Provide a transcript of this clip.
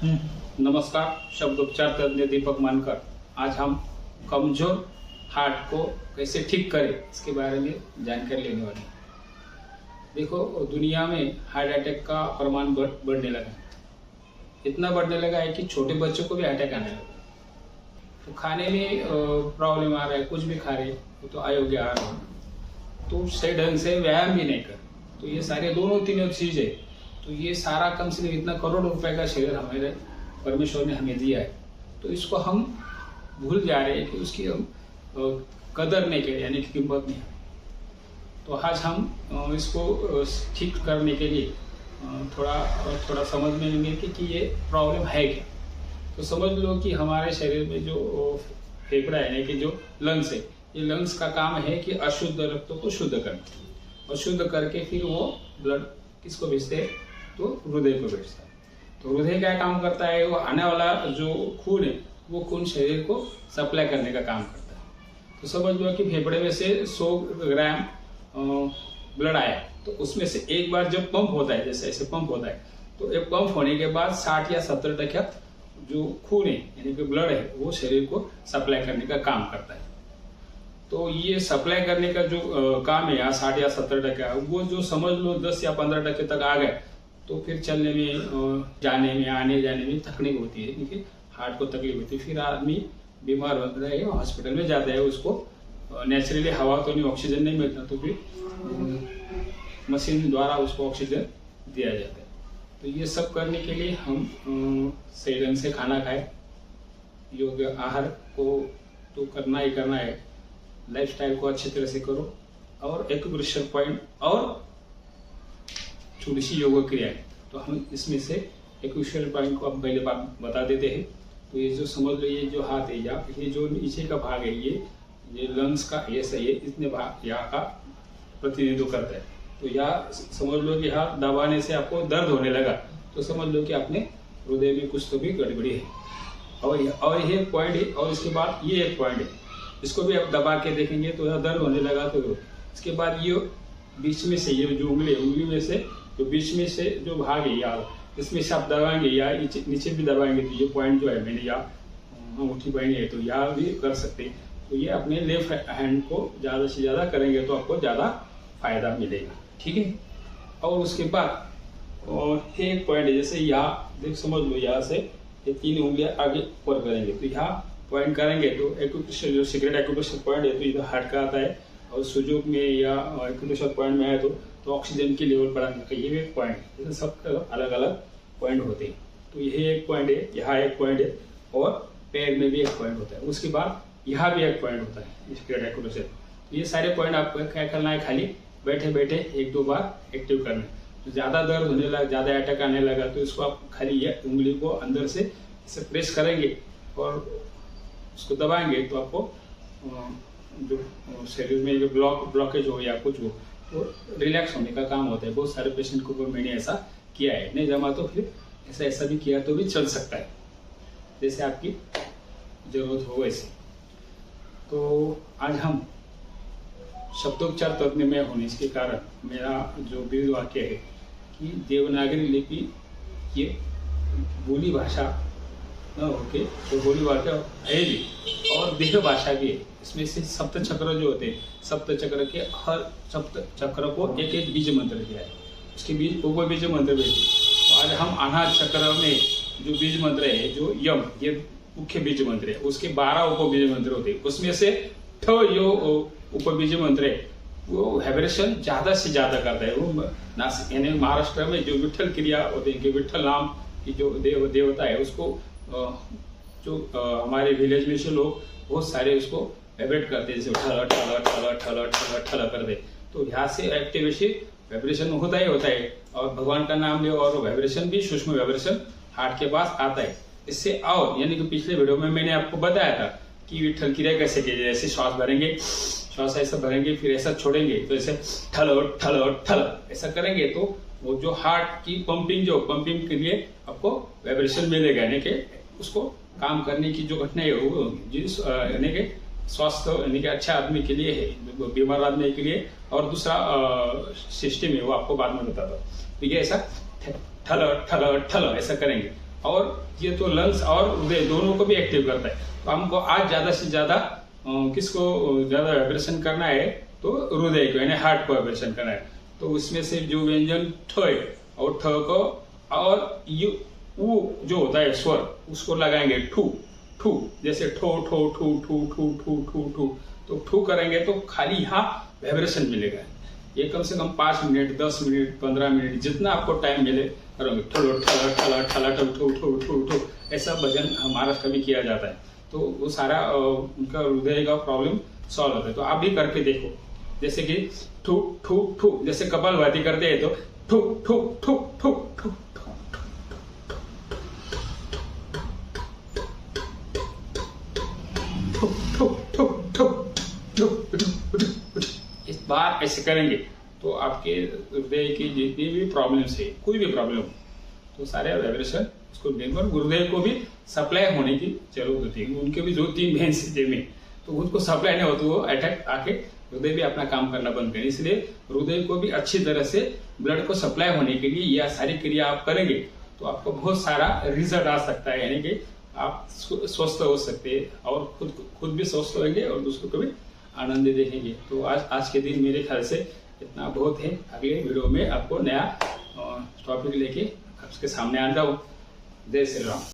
नमस्कार, शब्दोपचार तज्ञ दीपक मानकर। आज हम कमजोर हार्ट को कैसे ठीक करें इसके बारे में जानकारी लेने वाले हैं। देखो, दुनिया में हार्ट अटैक का प्रमाण बढ़ने लगा है। इतना बढ़ने लगा है कि छोटे बच्चों को भी अटैक आने लगा। तो खाने में प्रॉब्लम आ रहा है, कुछ भी खा रहे तो अयोग्य आ रहा है, तो सही ढंग से व्यायाम भी नहीं कर, तो ये सारे दोनों तीनों चीजें, तो ये सारा कम से कम इतना करोड़ों रुपए का शरीर हमारे परमेश्वर ने हमें दिया है, तो इसको हम भूल जा रहे हैं कि उसकी हम कदर नहीं करें, यानी कि कीमत नहीं। तो आज हम इसको ठीक करने के लिए थोड़ा समझ में लेंगे कि ये प्रॉब्लम है क्या। तो समझ लो कि हमारे शरीर में जो फेफड़ा है, यानी कि जो लंग्स है, ये लंग्स का काम है कि अशुद्ध रक्त को शुद्ध करना, और शुद्ध करके फिर वो ब्लड किसको भेजते हैं, तो हृदय को भेजता है। तो हृदय क्या काम करता है, वो आने वाला जो खून है वो खून शरीर को सप्लाई करने का काम करता है। तो समझ लो कि फेफड़े में से 100 ग्राम ब्लड आया, तो उसमें से एक बार जब पंप होता है, जैसे ऐसे पंप होता है, तो एक पंप होने के बाद 60 या 70% जो खून है, यानी कि ब्लड है, वो शरीर को सप्लाई करने का काम करता है। तो ये सप्लाई करने का जो काम है, 60 या 70%, वो जो समझ लो 10 या 15% तक आ गए, तो फिर चलने में, जाने में, आने जाने में तकलीफ होती है, क्योंकि हार्ट को तकलीफ होती है। फिर आदमी बीमार होता है, हॉस्पिटल में जाता है, उसको नेचुरली हवा तो नहीं, ऑक्सीजन नहीं मिलता, तो फिर मशीन द्वारा उसको ऑक्सीजन दिया जाता है। तो ये सब करने के लिए हम सही ढंग से खाना खाएं, योग्य आहार को तो करना ही करना है, लाइफस्टाइल को अच्छी तरह से करो, और एक्यूप्रेशर पॉइंट और छोटी सी योग क्रिया है। तो हम इसमें से एक्यूप्रेशर पॉइंट को अब पहले बात बता देते हैं। तो ये जो समझ लो, ये जो हाथ है, या ये जो नीचे का भाग है, ये लंग्स का ये सही है, इतने भाग यहाँ का प्रतिनिधित्व करता है। तो यहाँ समझ लो कि हाथ दबाने से आपको दर्द होने लगा, तो समझ लो कि आपने हृदय में कुछ तो भी गड़बड़ी है। और ये एक पॉइंट है, और इसके बाद ये एक पॉइंट है, इसको भी आप दबा के देखेंगे तो यहाँ दर्द होने लगा। तो इसके बाद ये बीच में से, ये जो उंगली में से जो बीच में से जो भाग है, या इसमें से आप दबाएंगे या नीचे भी दबाएंगे, तो ये पॉइंट जो है, मैंने यहाँ अंगूठी पहनी है, तो यहाँ भी कर सकते हैं। तो ये अपने लेफ्ट हैंड को ज़्यादा से ज़्यादा करेंगे तो आपको ज़्यादा फायदा मिलेगा, ठीक है। और उसके बाद और एक पॉइंट है, जैसे यहाँ देख, समझ लो यहाँ से ये 3 उंगलियां आगे ऊपर करेंगे, तो यहाँ पॉइंट करेंगे, तो एक्यूप्रेशर जो सीक्रेट एक्यूप्रेशर पॉइंट है, तो इधर हार्ट का आता है, और सुजोग में या एक्यूप्रेशर पॉइंट में है तो ऑक्सीजन की लेवल बढ़ाने का ये भी एक पॉइंट है। जैसे सब अलग अलग पॉइंट होते हैं। तो ये एक पॉइंट है, यहाँ एक पॉइंट है, और पैर में भी एक पॉइंट होता है। उसके बाद यहाँ भी एक पॉइंट होता है सीक्रेट एक्यूप्रेशर। तो ये सारे पॉइंट आपको क्या करना है, खाली बैठे बैठे 1-2 बार एक्टिव करना है। तो ज़्यादा दर्द होने लगा, ज़्यादा अटैक आने लगा, तो इसको आप खाली ये उंगली को अंदर से इसे प्रेस करेंगे और उसको दबाएंगे, तो आपको जो शरीर में जो ब्लॉकेज हो या कुछ हो, तो रिलैक्स होने का काम होता है। बहुत सारे पेशेंट को मैंने ऐसा किया है, नहीं जमा तो फिर ऐसा भी किया तो भी चल सकता है, जैसे आपकी जरूरत हो वैसे। तो आज हम शब्दोपचार तज्ञ में होने के कारण मेरा जो ब्रीद वाक्य है कि देवनागरी लिपि ये बोली भाषा न होके तो बोली वाक्य है भी, और देह भाषा भी है। इसमें से सप्त चक्र जो होते हैं, सप्त चक्र के हर सप्त चक्र को एक एक बीज मंत्र दिया है, उसके बीज उप बीज मंत्र भी। तो आज हम अनाहत चक्र में जो बीज मंत्र है, जो यम, ये मुख्य बीज मंत्र है, उसके 12 उप बीज मंत्र होते हैं। उसमें से जो उप बीज मंत्र है वो वाइब्रेशन ज्यादा से ज्यादा करता है। वो यानी महाराष्ट्र में जो विठ्ठल क्रिया होते हैं, विठ्ठल नाम की जो देवता है, उसको जो हमारे विलेज में से लोग बहुत सारे उसको वाइब्रेट करते हैं, जैसे ठल ठल ठल ठल ठल ठल कर दे। तो यहाँ से एक्टिवेशन वाइब्रेशन होता है, और भगवान का नाम ले, और वाइब्रेशन भी सूक्ष्म वाइब्रेशन हार्ट के पास आता है। इससे और यानी कि पिछले वीडियो में मैंने आपको बताया था कि विठ्ठल क्रिया कैसे की जाए। ऐसे श्वास भरेंगे, श्वास ऐसा भरेंगे, फिर ऐसा छोड़ेंगे, तो ऐसे ठल ठल ठल ऐसा करेंगे, तो वो जो हार्ट की पंपिंग के लिए आपको वाइब्रेशन मिलेगा, यानी कि उसको काम करने की जो घटना है वो जिस यानी कि स्वास्थ्य यानी कि अच्छा आदमी के लिए है, बीमार आदमी के लिए, और दूसरा सिस्टम है वो आपको बाद में बताता हूँ। तो ये ऐसा ठल ठल ठल ऐसा करेंगे, और ये तो लंग्स और हृदय दोनों को भी एक्टिव करता है। तो हमको आज ज्यादा से ज्यादा किसको ज्यादा वाइब्रेशन करना है, तो हृदय को यानी हार्ट को वाइब्रेशन करना है। तो उसमें से जो व्यंजन ठ है और ठ को और यू ऊ जो होता है स्वर उसको लगाएंगे ठू ठू, जैसे ठो ठो ठू ठू ठू ठू ठू ठू। तो ठू करेंगे तो खाली यहाँ वाइब्रेशन मिलेगा। ये कम से कम 5 मिनट 10 मिनट 15 मिनट जितना आपको टाइम मिले करोगे। ठलो ठला ठला ठला ठू ठू ठू ठू ऐसा भजन महाराष्ट्र में किया जाता है। तो वो सारा उनका हृदय का प्रॉब्लम सॉल्व होता है। तो आप भी करके देखो, जैसे कि ठू ठू ठू, जैसे कपालभाति करते हैं तो ठू ठू ठू ठू ठू इस बार ऐसे करेंगे तो आपके हृदय की जितनी भी प्रॉब्लम्स है, कोई भी प्रॉब्लम तो सारे वाइब्रेशन उसको देंगे। और हृदय को भी सप्लाई होने की जरूरत होती है। उनके भी 2-3 वेन्स में तो उनको सप्लाई नहीं होती, वो अटैक आके हृदय भी अपना काम करना बंद करें। इसलिए हृदय को भी अच्छी तरह से ब्लड को सप्लाई होने के लिए यह सारी क्रिया आप करेंगे तो आपको बहुत सारा रिजल्ट आ सकता है। यानी कि आप स्वस्थ हो सकते हैं और खुद भी स्वस्थ होंगे और दूसरों को भी आनंद देखेंगे। तो आज के दिन मेरे ख्याल से इतना बहुत है। अगले वीडियो में आपको नया टॉपिक लेके आपके सामने आता हूँ। जय श्री राम।